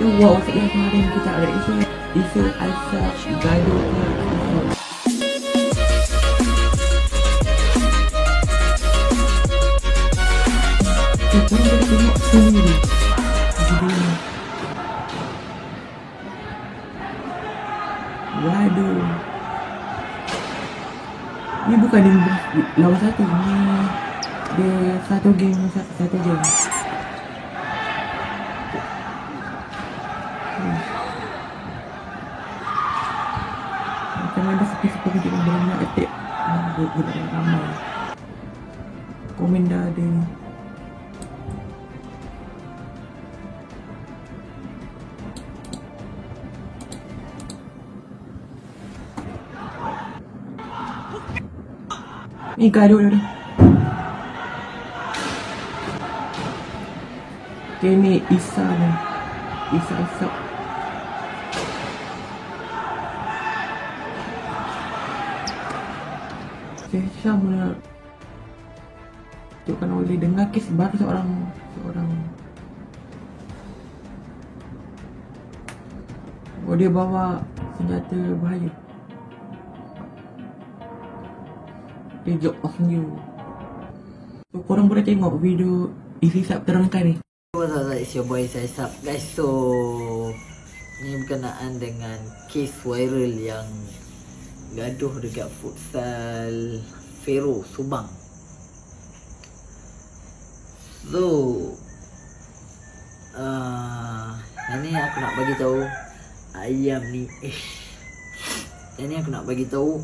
wow saya kemarin kita ada isu asap gaduh. Kita boleh tengok sendiri videonya. Waduh, ini bukan lawan satu, ini dia satu game. Macam ada sepi-sepi kita banyak attack. Budak ramai. Komen dah ada ni. Ni gaduh dah. Okay, ni Isa ni. Isa. Syam nak tunjukkan oleh dengar kes baru seorang dia bawa senjata bahaya. Dia job off new. So korang boleh tengok video Isisap terangkan ni. What's up, it's your boy Isisap guys. So ni berkenaan dengan kes viral yang gaduh dekat futsal Fero Subang. So ini aku nak bagi tahu ayam ni ini aku nak bagi tahu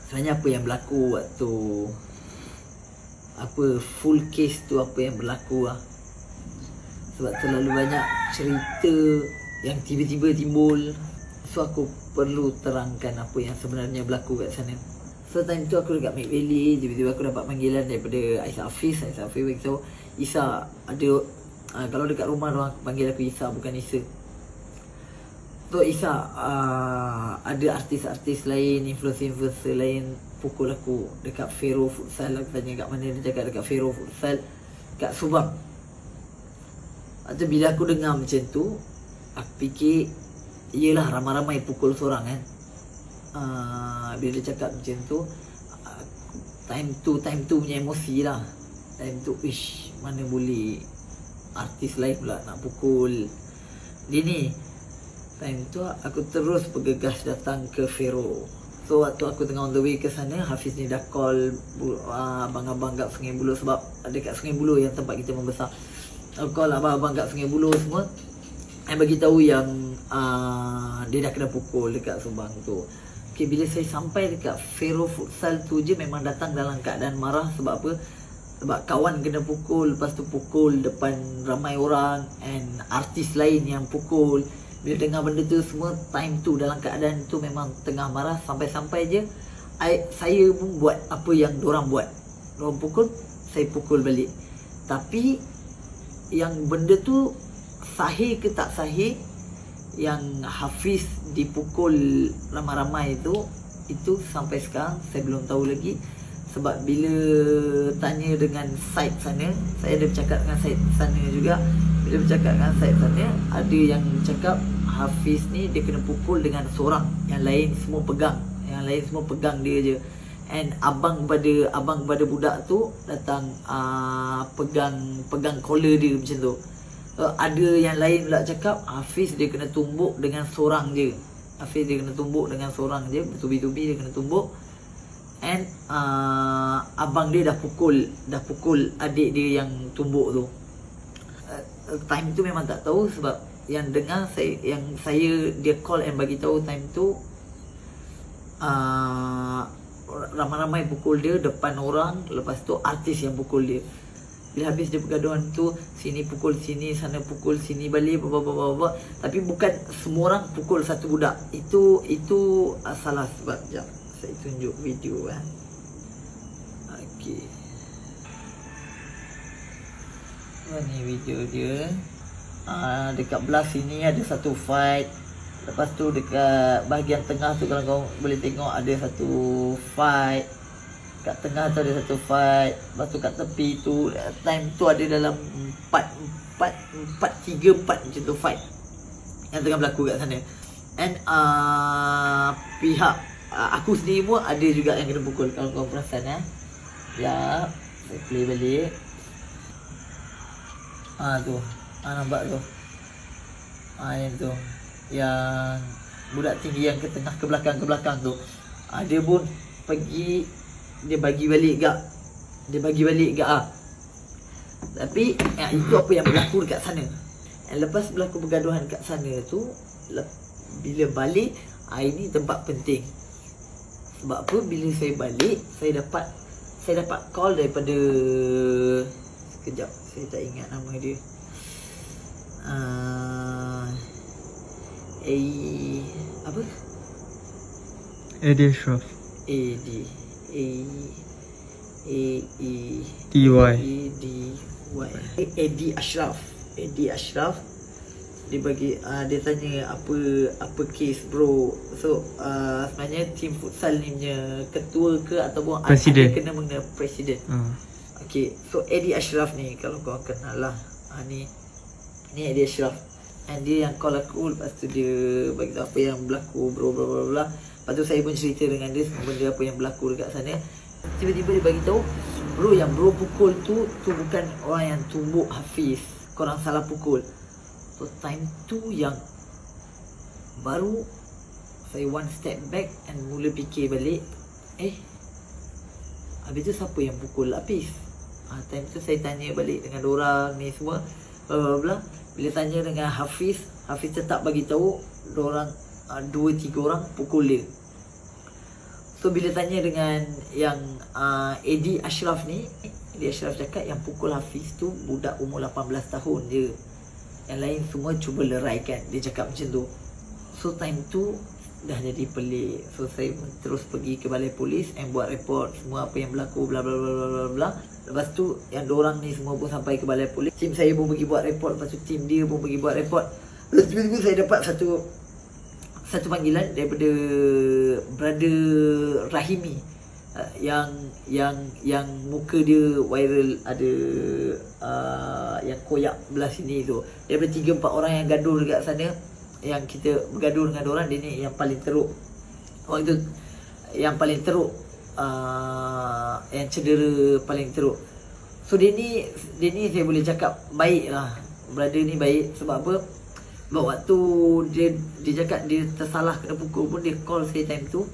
sebenarnya apa yang berlaku waktu full case tu, apa yang berlaku lah. Sebab terlalu banyak cerita yang tiba-tiba timbul. So aku perlu terangkan apa yang sebenarnya berlaku kat sana. So time tu aku dekat Mid Valley, tiba-tiba aku dapat panggilan daripada Aisyah Hafiz beritahu Isa ada kalau dekat rumah orang panggil aku Isa, bukan Isa. So Isa ada artis-artis lain, influencer lain pukul aku dekat Fero Futsal. Aku tanya kat mana, dia cakap dekat Fero Futsal kat Subang. Atau bila aku dengar macam tu, aku fikir yelah ramai-ramai pukul seorang kan. Bila dia cakap macam tu, time tu punya emosi lah. Time tu mana boleh artis lain pula nak pukul dia ni. Time tu aku terus bergegas datang ke Fero. So waktu aku tengah on the way ke sana, Hafiz ni dah call abang-abang kat Sungai Buloh. Sebab dekat Sungai Buloh yang tempat kita membesar. Aku call abang-abang kat Sungai Buloh semua, saya bagi tahu yang dia dah kena pukul dekat Subang tu. Okay, bila saya sampai dekat Fero Futsal tu je memang datang dalam keadaan marah. Sebab apa? Sebab kawan kena pukul, lepas tu pukul depan ramai orang, and artis lain yang pukul. Bila dengar benda tu semua, time tu dalam keadaan tu memang tengah marah. Sampai-sampai je saya pun buat apa yang diorang buat. Diorang pukul, saya pukul balik. Tapi yang benda tu sahih ke tak sahih, yang Hafiz dipukul ramai-ramai itu sampai sekarang saya belum tahu lagi. Sebab bila tanya dengan side sana, saya ada bercakap dengan side sana juga. Bila bercakap dengan side sana, ada yang cakap Hafiz ni dia kena pukul dengan seorang, yang lain semua pegang dia je. And abang pada budak tu datang pegang collar dia macam tu. Ada yang lain pula cakap Hafiz dia kena tumbuk dengan seorang je. Bertubi-tubi dia kena tumbuk. And abang dia dah pukul adik dia yang tumbuk tu. Time tu memang tak tahu, sebab yang dengar saya dia call and bagi tahu time tu ramai-ramai pukul dia depan orang. Lepas tu artis yang pukul dia. Bila habis dia pergaduhan tu, sini pukul sini, sana pukul sini balik, bapa. Tapi bukan semua orang pukul satu budak. Itu salah. Sebab jap saya tunjuk video kan. Okey. Ni video dia. Dekat belah sini ada satu fight. Lepas tu dekat bahagian tengah tu kalau kau boleh tengok ada satu fight. Kat tengah tu ada satu fight. Lepas tu kat tepi tu time tu ada dalam 3-4 macam tu fight yang tengah berlaku kat sana. And pihak aku sendiri pun ada juga yang kena pukul. Kalau kau perasan ya, saya play balik. Tu nampak tu, yang tu, yang budak tinggi yang ke tengah ke belakang tu, dia pun pergi, dia bagi balik gak. Tapi itu apa yang berlaku dekat sana. Lepas berlaku pergaduhan kat sana tu, bila balik, ini tempat penting. Sebab apa? Bila saya balik, saya dapat call daripada, sekejap saya tak ingat nama dia, apa? Eddie Ashraf. Eddie Ashraf. Dia bagi, dia tanya apa kes bro. So sebenarnya tim futsal ni punya ketua ke ataupun presiden, ada kena mengenai presiden. Okay, so Eddie Ashraf ni kalau kau kenal lah, ni Eddie Ashraf. And dia yang call aku, lepas tu dia bagi tahu apa yang berlaku bro, bla bla bla. Lepas tu saya pun cerita dengan dia semua benda apa yang berlaku dekat sana. Tiba-tiba dia bagi tahu, bro, yang bro pukul tu bukan orang yang tumbuk Hafiz, korang salah pukul. So time tu yang baru saya one step back and mula fikir balik, habis tu siapa yang pukul Hafiz? Time tu saya tanya balik dengan dorang ni semua, bla bla bla. Bila tanya dengan Hafiz tetap bagi tahu dorang 2-3 orang pukul dia. So bila tanya dengan yang Eddie Ashraf ni, Eddie Ashraf cakap yang pukul Hafiz tu budak umur 18 tahun je. Yang lain semua cuba leraikan. Dia cakap macam tu. So time tu dah jadi pelik. So saya terus pergi ke balai polis and buat report semua apa yang berlaku, bla bla bla bla bla. Lepas tu yang dorang ni semua pun sampai ke balai polis. Tim saya pun pergi buat report, lepas tu tim dia pun pergi buat report. Lepas tu saya dapat satu panggilan daripada brother Rahimi, yang muka dia viral, ada yang koyak belah sini tu. Daripada 3-4 orang yang gaduh dekat sana, yang kita bergaduh dengan orang, dia ni yang paling teruk. Waktu yang paling teruk, yang cedera paling teruk. So dia ni saya boleh cakap baik lah. Brother ni baik. Sebab apa? Sebab waktu dia cakap dia tersalah kena pukul pun, dia call saya time tu.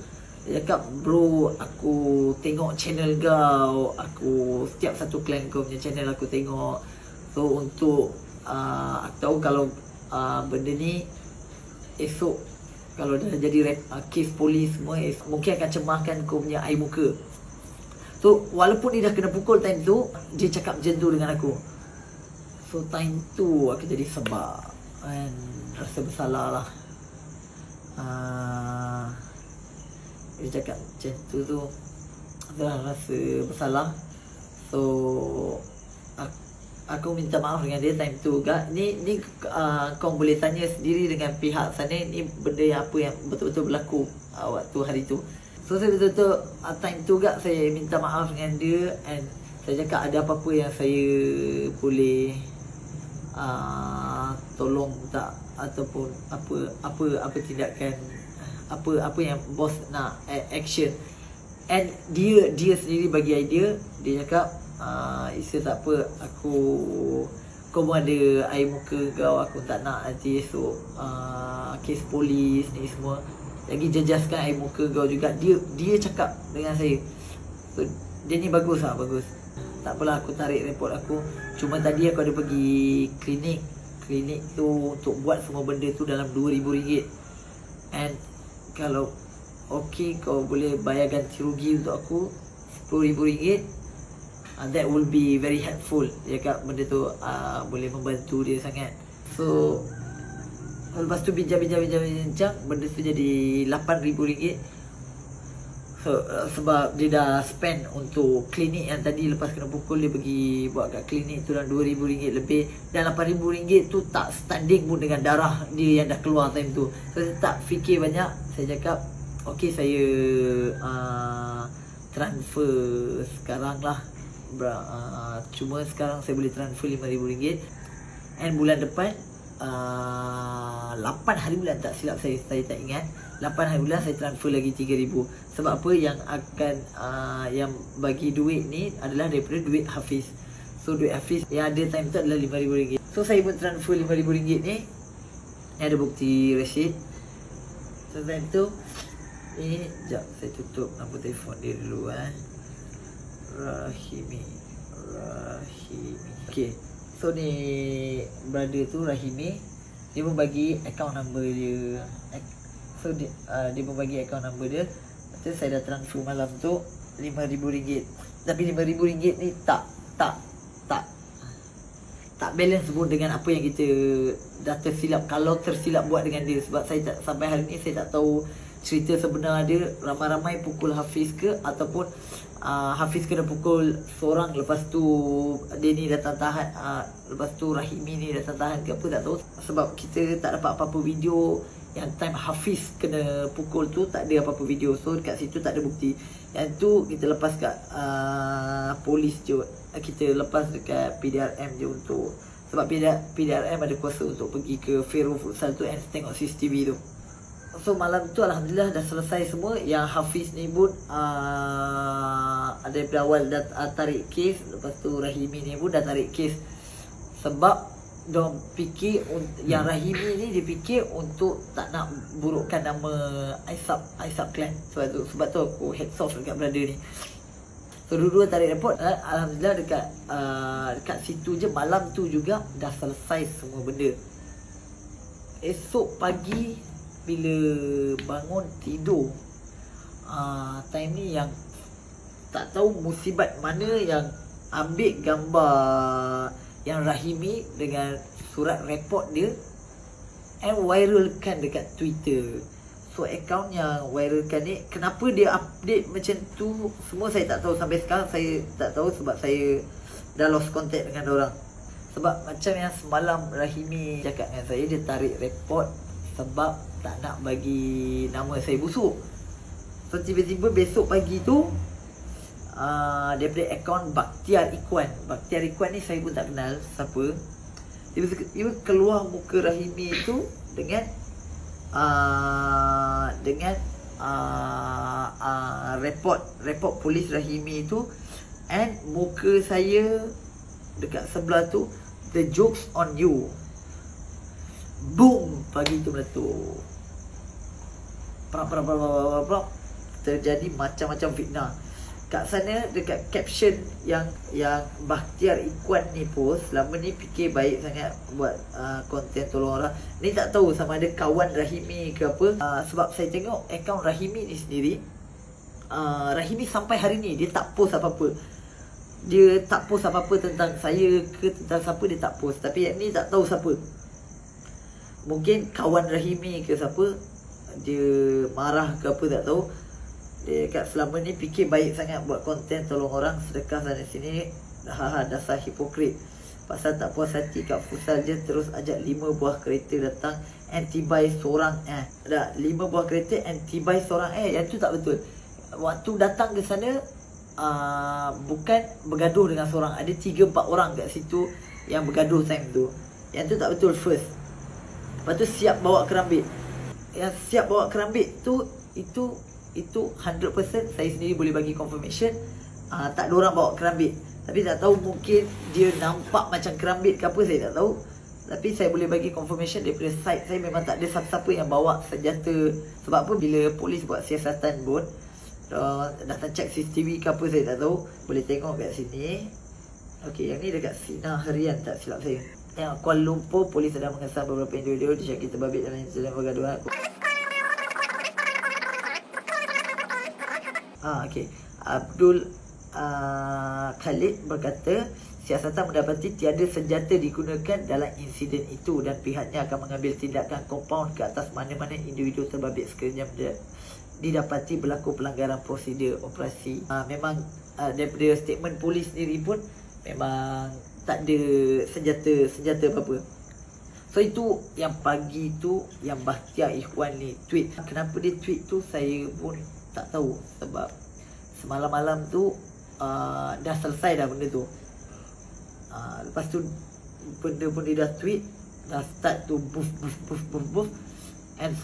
Dia cakap, bro, aku tengok channel kau, aku setiap satu clan kau punya channel aku tengok. So untuk aku tahu kalau benda ni esok kalau dah jadi kes polis semua, mungkin akan cemarkan kau punya air muka. So walaupun dia dah kena pukul time tu, dia cakap macam tu dengan aku. So time tu aku jadi sebab and rasa bersalah lah. Dia cakap macam tu dah rasa bersalah. So aku minta maaf dengan dia time tu juga. Ni kau boleh tanya sendiri dengan pihak sana, ni benda yang apa yang betul-betul berlaku waktu hari tu. So saya betul-betul time tu juga saya minta maaf dengan dia, and saya cakap ada apa-apa yang saya boleh tolong tak, ataupun apa tindakan, apa yang bos nak action. And dia sendiri bagi idea. Dia cakap, Isa tak apa, kau pun ada air muka kau, aku tak nak nanti esok kes polis ni semua, lagi jejaskan air muka kau juga. Dia cakap dengan saya. So, dia ni bagus lah, bagus. Tak apalah, aku tarik report aku. Cuma tadi aku ada pergi klinik tu untuk buat semua benda tu dalam RM2,000. And kalau okey, kau boleh bayar ganti rugi untuk aku RM10,000, that will be very helpful. Dia cakap benda tu boleh membantu dia sangat. So lepas tu bincang, benda tu jadi RM8,000. So sebab dia dah spend untuk klinik yang tadi lepas kena pukul, dia pergi buat kat klinik tu dalam RM2,000 lebih. Dan RM8,000 tu tak standing pun dengan darah dia yang dah keluar time tu. So saya tak fikir banyak. Saya cakap, okey, saya transfer sekarang lah. Cuma sekarang saya boleh transfer RM5,000. And bulan depan 8 hari bulan tak silap saya tak ingat, 8 hari bulan saya transfer lagi 3,000. Sebab apa, yang akan yang bagi duit ni adalah daripada duit Hafiz. So duit Hafiz yang ada time tu adalah RM5,000. So saya pun transfer RM5,000 ni. Ni ada bukti resit. So time tu ni, sekejap saya tutup nombor telefon dia dulu. Rahimi. Okay, so ni brother tu Rahimi, dia pun bagi account number dia. So dia pun bagi account number dia. Lepas tu saya dah transfer malam tu RM5,000. Tapi RM5,000 ni tak balance pun dengan apa yang kita dah tersilap. Kalau tersilap buat dengan dia. Sebab saya tak, sampai hari ni saya tak tahu cerita sebenar dia. Ramai-ramai pukul Hafiz ke, ataupun Hafiz kena pukul seorang, lepas tu dia ni datang tahan, lepas tu Rahimi ni datang tahan ke apa, tak tahu. Sebab kita tak dapat apa-apa video yang time Hafiz kena pukul tu, tak ada apa-apa video. So kat situ tak ada bukti. Yang tu kita lepas kat polis je. Kita lepas dekat PDRM je untuk, sebab PDRM ada kuasa untuk pergi ke Fero Futsal tu and tengok CCTV tu. So malam tu Alhamdulillah dah selesai semua. Yang Hafiz ni pun daripada awal dah tarik kes. Lepas tu Rahimi ni pun dah tarik kes. Sebab diorang fikir yang Rahimi ni dia fikir untuk tak nak burukkan nama Aisab Clan. Sebab tu aku heads off dekat brother ni. So dua-dua tarik report. Alhamdulillah dekat situ je malam tu juga dah selesai semua benda. Esok pagi bila bangun tidur, time ni yang tak tahu musibat mana yang ambil gambar yang Rahimi dengan surat report dia and viralkan dekat Twitter. So account yang viralkan ni, kenapa dia update macam tu, semua saya tak tahu. Sampai sekarang saya tak tahu sebab saya dah lost contact dengan orang. Sebab macam yang semalam Rahimi cakap dengan saya, dia tarik report sebab tak nak bagi nama saya busuk. So tiba-tiba besok pagi tu daripada akaun Bakhtiar Ikhwan. Bakhtiar Ikhwan ni saya pun tak kenal siapa. Tiba-tiba keluar muka Rahimi tu dengan report polis Rahimi tu, and muka saya dekat sebelah tu, the jokes on you. Boom, pagi tu meletup. Terjadi macam-macam fitnah. Kat sana dekat caption yang Bakhtiar Ikhwan ni post, selama ni fikir baik sangat buat konten tolong orang. Ni tak tahu sama ada kawan Rahimi ke apa. Sebab saya tengok akaun Rahimi ni sendiri, Rahimi sampai hari ni dia tak post apa-apa. Dia tak post apa-apa tentang saya ke tentang siapa, dia tak post. Tapi yang ni tak tahu siapa. Mungkin kawan Rahimi ke siapa, dia marah ke apa tak tahu. Dia kat selama ni fikir baik sangat buat konten tolong orang, sedekah sana sini. Dasar hipokrit. Pasal tak puas hati kat futsal je, terus ajak 5 buah kereta datang anti-buy seorang. Dah 5 buah kereta anti-buy seorang. Yang tu tak betul. Waktu datang ke sana, bukan bergaduh dengan seorang. Ada 3-4 orang kat situ yang bergaduh time tu. Yang tu tak betul first. Lepas tu siap bawa kerambit. Yang siap bawa kerambit tu, itu 100% saya sendiri boleh bagi confirmation. Tak ada orang bawa kerambit. Tapi tak tahu, mungkin dia nampak macam kerambit ke apa, saya tak tahu. Tapi saya boleh bagi confirmation daripada site saya, memang tak ada siapa-siapa yang bawa senjata. Sebab apa, bila polis buat siasatan pun, datang check CCTV ke apa, saya tak tahu. Boleh tengok kat sini. Okey, yang ni dekat Sinar Harian tak silap saya. Yang Kuala Lumpur, polis sedang mengesan beberapa individu disyaki terbabit dalam insiden pergaduhan. Okey. Abdul Khalid berkata, siasatan mendapati tiada senjata digunakan dalam insiden itu dan pihaknya akan mengambil tindakan kompaun ke atas mana-mana individu terbabit sekiranya didapati berlaku pelanggaran prosedur operasi. Memang daripada statement polis sendiri pun memang tak ada senjata apa-apa. So itu yang pagi tu yang Bakhtiar Ikhwan ni tweet. Kenapa dia tweet tu saya pun tak tahu. Sebab semalam-malam tu dah selesai dah benda tu. Lepas tu benda dia dah tweet, dah start to boof, and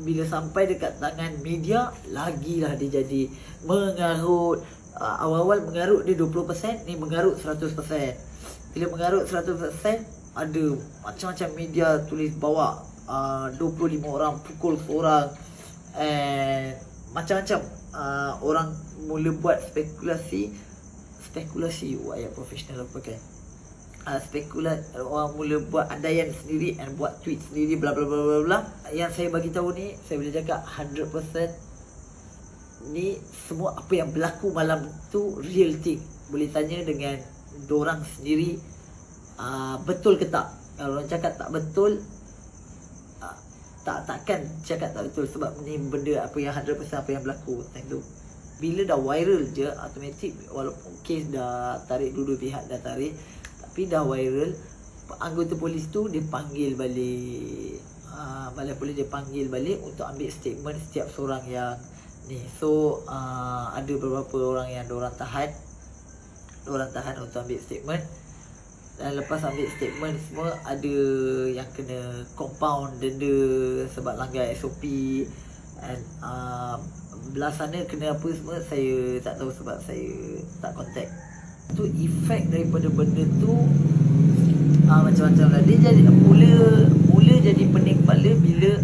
bila sampai dekat tangan media, lagilah dia jadi mengarut. Awal-awal mengarut dia 20%, ni mengarut 100%. Bila mengarut 100%, ada macam-macam media tulis bawa 25 orang pukul seorang, and macam-macam orang mula buat spekulasi ayat profesional apa pakai. Orang mula buat andaian sendiri and buat tweet sendiri, bla bla bla bla bla. Yang saya bagi tahu ni, saya boleh cakap 100% ni semua apa yang berlaku malam tu real thing. Boleh tanya dengan dorang sendiri betul ke tak. Kalau orang cakap tak betul, takkan cakap tak betul, sebab ni benda apa yang 100% apa yang berlaku time tu. Bila dah viral je, automatik, walaupun kes dah tarik, dua-dua pihak dah tarik, tapi dah viral, anggota polis tu dia panggil balik, balai polis dia panggil balik untuk ambil statement setiap seorang yang ni. So ada beberapa orang yang diorang tahan untuk ambil statement. Dan lepas ambil statement semua, ada yang kena compound denda sebab langgar SOP, and belah sana kena apa semua saya tak tahu sebab saya tak contact. Tu efek daripada benda tu macam-macam lah. Dia jadi mula jadi pening kepala bila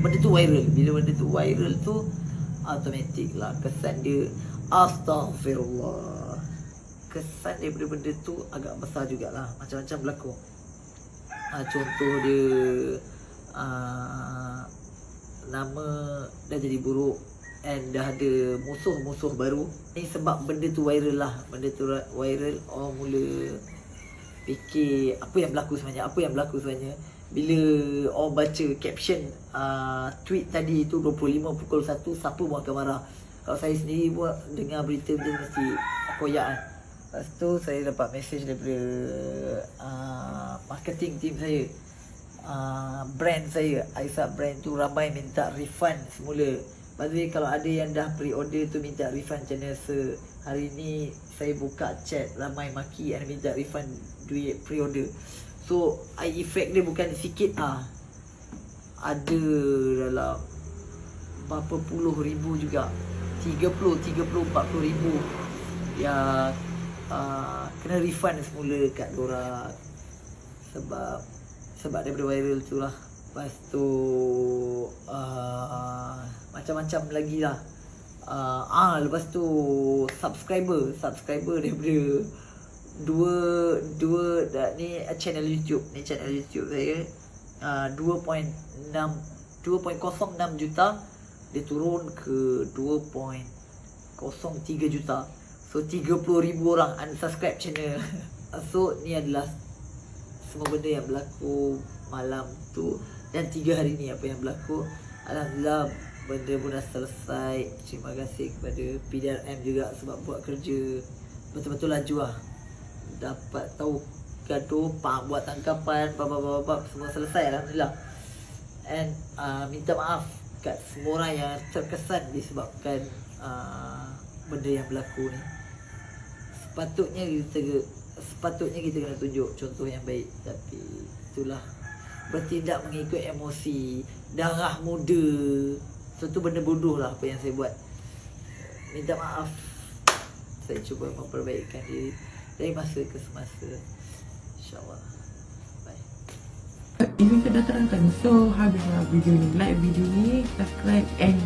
benda tu viral. Bila benda tu viral tu, automatik lah kesan dia, astaghfirullah, kesan daripada benda tu agak besar jugalah. Macam-macam berlaku. Contoh dia nama dah jadi buruk, and dah ada musuh-musuh baru. Ni sebab benda tu viral lah. Benda tu viral, orang mula fikir apa yang berlaku sebenarnya. Bila orang baca caption tweet tadi tu 25 pukul 1, siapa pun akan marah. Kalau saya sendiri buat dengar berita dia mesti koyak kan. Lepas tu saya dapat mesej daripada marketing team saya, brand saya, Aisyah brand tu ramai minta refund semula. By the way, kalau ada yang dah pre-order tu minta refund macam mana, hari ni saya buka chat ramai maki and minta refund duit pre-order. So effect dia bukan sikit, ada dalam berapa puluh ribu juga, 30, 40 ribu yang kena refund semula kat diorang sebab daripada viral tu lah. Lepas tu macam-macam lagi lah. Lepas tu subscriber daripada dua ni channel YouTube saya 2.06 juta, dia turun ke 2.03 juta. So 30,000 orang unsubscribe channel. So ni adalah semua benda yang berlaku malam tu, dan 3 hari ni apa yang berlaku. Alhamdulillah benda pun dah selesai. Terima kasih kepada PDRM juga sebab buat kerja betul-betul laju lah. Dapat tahu gaduh, buat tangkapan, semua selesai Alhamdulillah. And minta maaf kat semua orang yang terkesan disebabkan benda yang berlaku ni. Sepatutnya kita kena tunjuk contoh yang baik, tapi itulah, bertindak mengikut emosi, darah muda. So tu benda bodoh lah apa yang saya buat. Minta maaf. Saya cuba memperbaikkan diri dari masa ke semasa, InsyaAllah. Bye. Ini saya dah terangkan. So habislah video ni. Like video ni, subscribe and